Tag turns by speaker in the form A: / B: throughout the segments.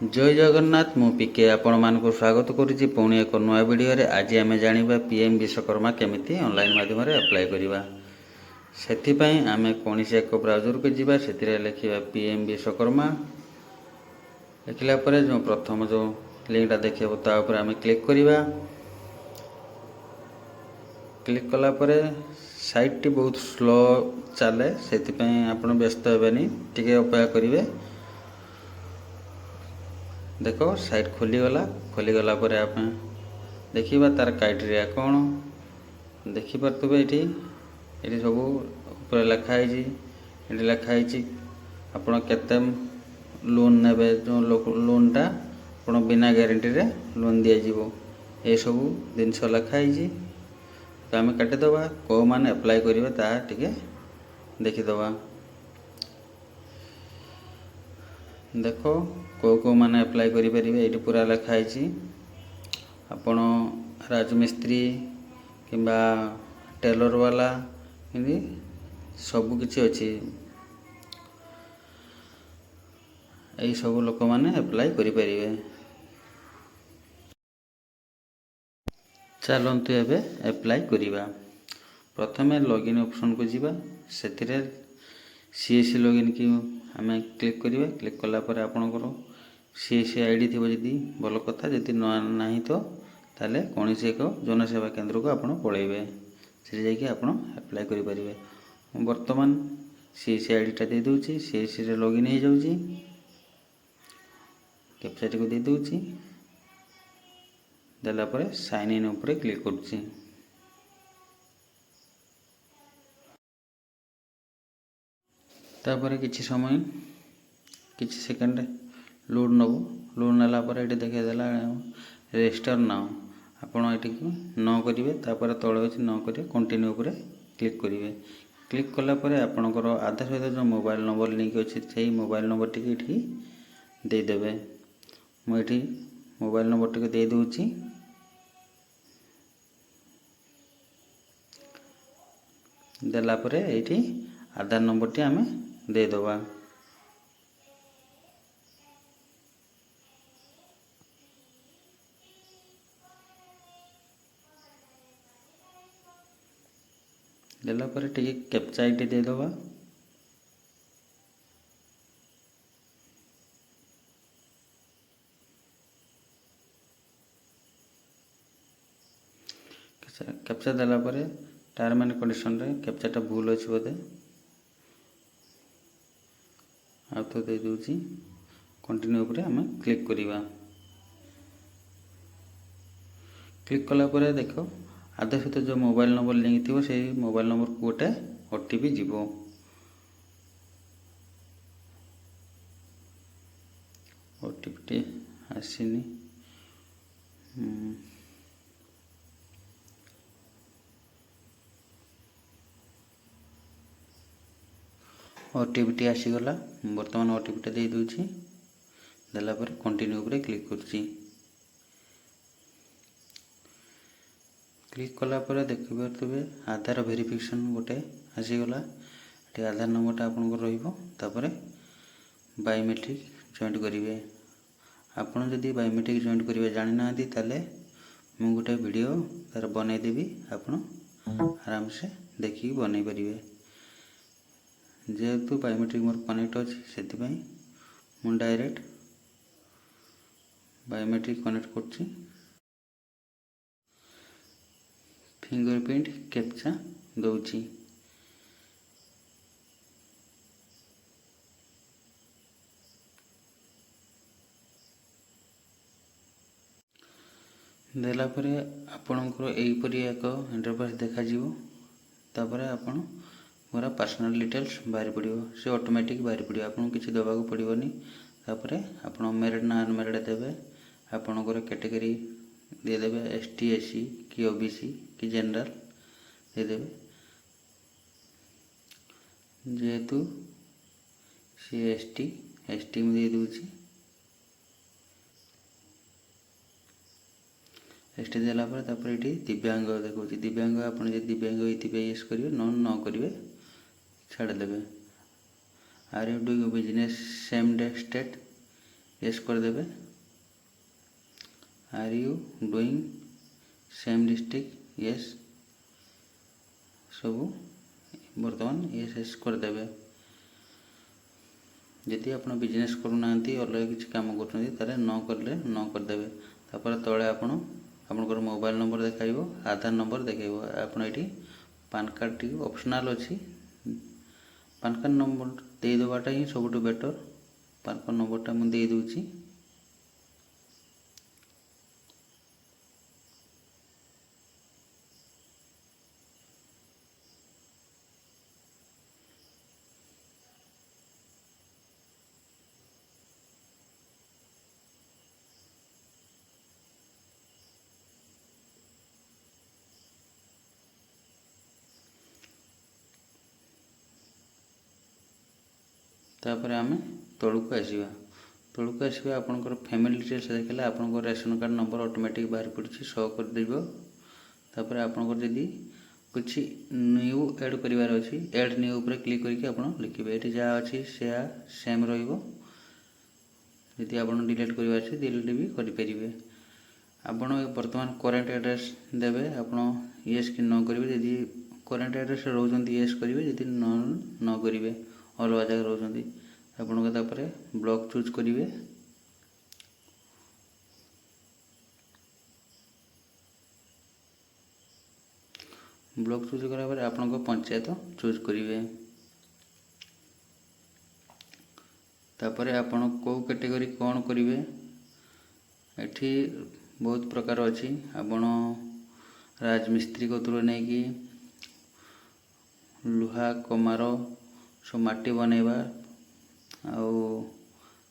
A: जय जगन्नाथ मु पीके आपण मानक स्वागत करुच्ची पुणी एक नुआ वीडियो रे। आज आम जाना पीएम विश्वकर्मा केमिति ऑनलाइन माध्यम अप्लाई करवा। से आम कौन से एक ब्राउजर को जीवा से लिखा पीएम विश्वकर्मा। लिखला जो प्रथम जो लिंकटा देखा आम क्लिक करवा। क्लिक कलापर साइट टी बहुत स्लो चले से आप व्यस्त हेनी टे अपेक्षा करेंगे। देख साइट खोलीगला पर आप देखा तार क्राइटेरिया कौन देखिपे। ये सब ऊपर लिखाई ये लिखाई आपड़ केते लोन ने जो लोनटा आप बिना ग्यारंटी रे लोन दिज्व ये सब जिनस लिखाई। तो आम काटिदेवा कौ मैंने अप्लाई करेंगे टे देखीदे। देख कौ मैंने अप्लाई करेंगे ये पूरा लिखाई। आपण राजमिस्त्री किंबा टेलर वाला कि सबकि अच्छी यही सब लोक मैंने अप्लाई करें। चलतु एबे अप्लाई करवा। प्रथमे लॉगिन ऑप्शन को जीवा से सीएससी लॉगिन की आम क्लिक करवा। क्लिक कलापर आपणकर सीएससी आईडी थी जदि भल कथा जदि ना तो ताले कौन से एक जनसेवा केंद्र को आप पलैबे से जाकि आप अप्लाई करेंगे। बर्तमान सीएससी आईडीटा दे दूची सीएससी रे लॉगिन हो जाऊँगी। कैप्चा को दे दूची देलापर साइन इन उपरे क्लिक करुच्ची। तापर किछि समय किछि सेकेंड लोड नब। लोड नाला ये देखेदेला रजिस्टर नाउ आपड़ ये न करेंगे। तापर तले अच्छे न करेंगे कंटिन्यू उपर क्लिक करेंगे। क्लिक कलापर आपणकर आधार सहित जो मोबाइल नंबर लिंक अच्छे से मोबाइल नंबर टी देदेवे। मुझे मोबाइल नंबर टी दे दूची। देलापर ये आधार नंबर टी आम देदेवा। देलापर टे कैप्चा आईडी देदेवा। कैप्चा देलापर टर्म एंड कंडीशन रे कैप्चाटा भूल अच्छे बोधे आ तो दे दूची। कंटिन्यू उपरे आम क्लिक करवा। क्लिक कलापर देख आधार सहित जो मोबाइल नंबर लिंक थी से मोबाइल नंबर को गोटे ओटीपी जीव। ओटीपी आसीनी ओटीपी आसीगला। बर्तमान ओटीपी दे दूची देलापर कंटिन्यू उपरे क्लिक करुच्ची। क्लिक कलापर देखिपे आधार वेरिफिकेशन गोटे आसीगला। ये आधार नंबरटा आपन रही बायोमेट्रिक जॉइंट करेंगे। आपड़ जदि बायोमेट्रिक जॉइंट करेंगे जानी ना ताले मु गोटे वीडियो तार बनईदेवी आपड़ आराम से देखिए बनई पारे। जेहेतु बायोमेट्रिक मोर कनेक्ट अच्छे से डायरेक्ट बायोमेट्रिक कनेक्ट कर फिंगरप्रिंट कैप्चा दूची। देलापर आपणकर यहीपरी एक इंटरफेस देखा तापर आपण पूरा पर्सनल डिटेल्स बाहरी पड़ो से ऑटोमेटिक बाहरी पड़ो। आपको किसी देवाक पड़ोनी। तापर आप मेरिड ना अनमेरिड देवे। आपणकर कैटेगरी देदेवे एसटी एससी कि ओबीसी कि जनरल देदेवे। जेहेतु सी एसटी में दे दूची। एसटी देलापर ये दिव्यांग देखा दिव्यांग आप दिव्यांग होते येस करेंगे न करेंगे छाड़देवे। Are you doing business same day state yes करदेवे। Are you doing same district yes सबू बर्तमान येस येस करदेवे। जदि आप बिजनेस करूना अलग किसी कम कर न कले न करदे। तापर तले आपणकर मोबाइल नंबर देखो आधार नंबर देखो आपड़ ये पान कार्ड टी ऑप्शनल अच्छी पान कार्ड नंबर दे देवाटा ही सब बेटर। पान कार्ड नंबरटा मुझे दे दूची। तापर आम तलू आसवा तलू आसवा आपंकर फैमिली डिटेल्स देखा आप रेशन कार्ड नंबर ऑटोमेटिक बाहर पड़ी शो कर तापर आपंकर जदि कुछ न्यू ऐड करार अच्छी ऐड न्यू पर क्लिक करके आप लिखे ये जहाँ अच्छी सेम रही आप डिलीट कर डिलीट भी करेंगे। आपण बर्तमान करेन्ट एड्रेस देवे आप येस कि न करेंगे जदि करेन्ट एड्रेस रोज येस करेंगे जदि न करेंगे अलग जगह रोज आपपर ब्लॉक चूज करेंगे। ब्लॉक चूज करापर आपण पंचायत चूज करेंगे। तापर आपण को कैटेगरी कौन करेंगे एठी बहुत प्रकार अच्छी आपण राजमिस्त्री कतुर नहीं कि लुहा कमार सब माटी बनैबा आउ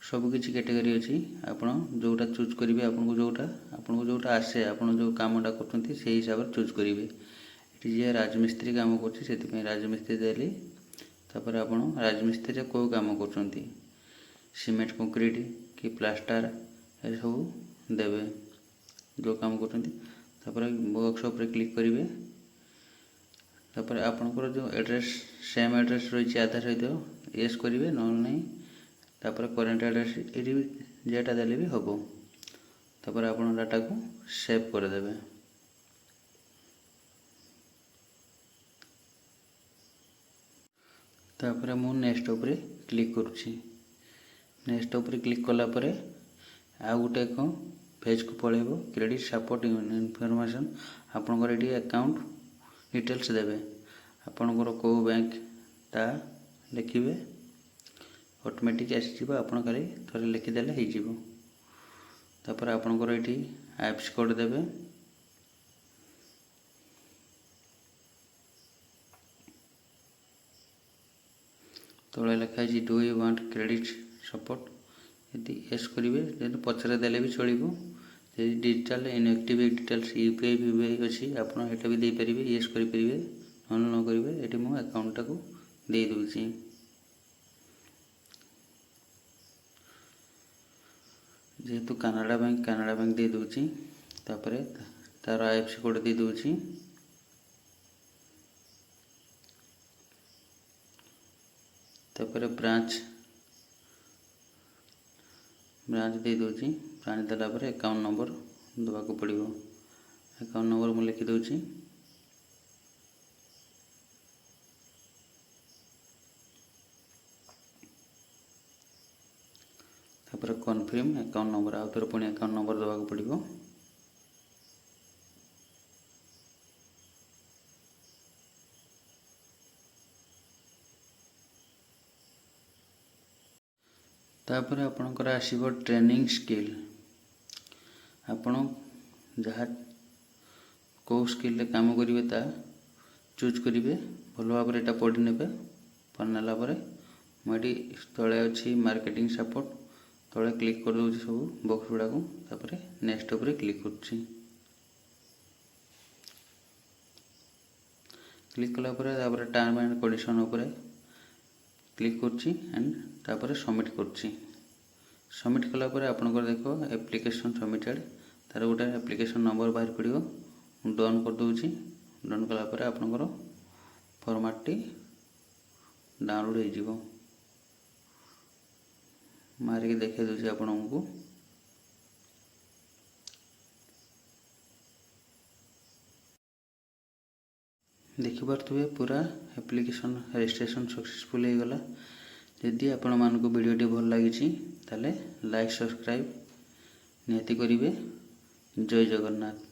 A: सबकि कैटेगरी अच्छी आपण जोटा चूज करेंगे आपको जोटा आसे आप जो कमटा कर हिसाब से चूज करेंगे। ये राजमिस्त्री काम कर राजमिस्त्री देली तापर आप राजमिस्त्री कौ कम कर सीमेंट कंक्रीट कि प्लास्टर ये सब देवे जो काम कर बॉक्स उपर क्लिक करेंगे। तापर आपंकर जो एड्रेस सेम एड्रेस रही आधार सहित येस करेंगे ना नहीं तापर करेन्ट एड्रेस ये जेटा देले भी हम तापर आप डाटा को सेव करदे। तापर मु नेक्स्ट उपरे क्लिक करुँची नेक्स्ट उपरे क्लिक कलापर आ गोटे एक पेज को पलैब क्रेडिट सपोर्ट इनफॉरमेशन आपंकर ये अकाउंट डिटेल्स देवे आपंकर कौ बैंक ता लिखे ऑटोमेटिक आसीज आप खाली थोड़े लिखिदेले हो तापर आपंकर ये एप्स कोड देवे तले लिखाई do you want credit support यदि येस करेंगे पचर देले भी चलो digital inactive details UPI VPI अच्छी आपड़ा भी देपारे येस करेंगे न करेंगे ये मो अकाउंटा को दे दूची। जेहेतु कनाडा बैंक दे दूची तापर तार आईएफएससी कोड दे दूची तापर ब्रांच दे दूची ब्रांच देलापर अकाउंट नंबर दवा को पड़ो अकाउंट नंबर मुझे लिखी दूची तापर कन्फर्म अकाउंट नंबर आउ थोड़े पुणी अकाउंट नंबर दवा को पड़ो तापर आपणकर आसीबो ट्रेनिंग स्किल आपण जहाँ कौ स्किल काम करेंगे ता चूज करेंगे भल भाव यहाँ पढ़ी ने पढ़नेला मुझे तले अच्छी मार्केटिंग सपोर्ट तले क्लिक कर दूँ सब बॉक्स गुड़ा को नेक्स्ट उपर क्लिक कर क्लिक कलापर टर्म एंड कंडीशन उपर क्लिक कर सबमिट कर सबमिट कलापर आपंकर देखो एप्लिकेशन सबमिटेड तार गोटे एप्लिकेशन नंबर बाहर पड़ो डन कर दूची डन कलापर आपंकर फॉर्मेट टी डाउनलोड हो मारिक देखे दूसरी आपको देखिपे पूरा एप्लिकेशन रजिस्ट्रेशन सक्सेसफुल हो गला। जदि आपण मानक वीडियोटी भल लगी ताले लाइक सब्सक्राइब निहाती करिवे। जय जगन्नाथ।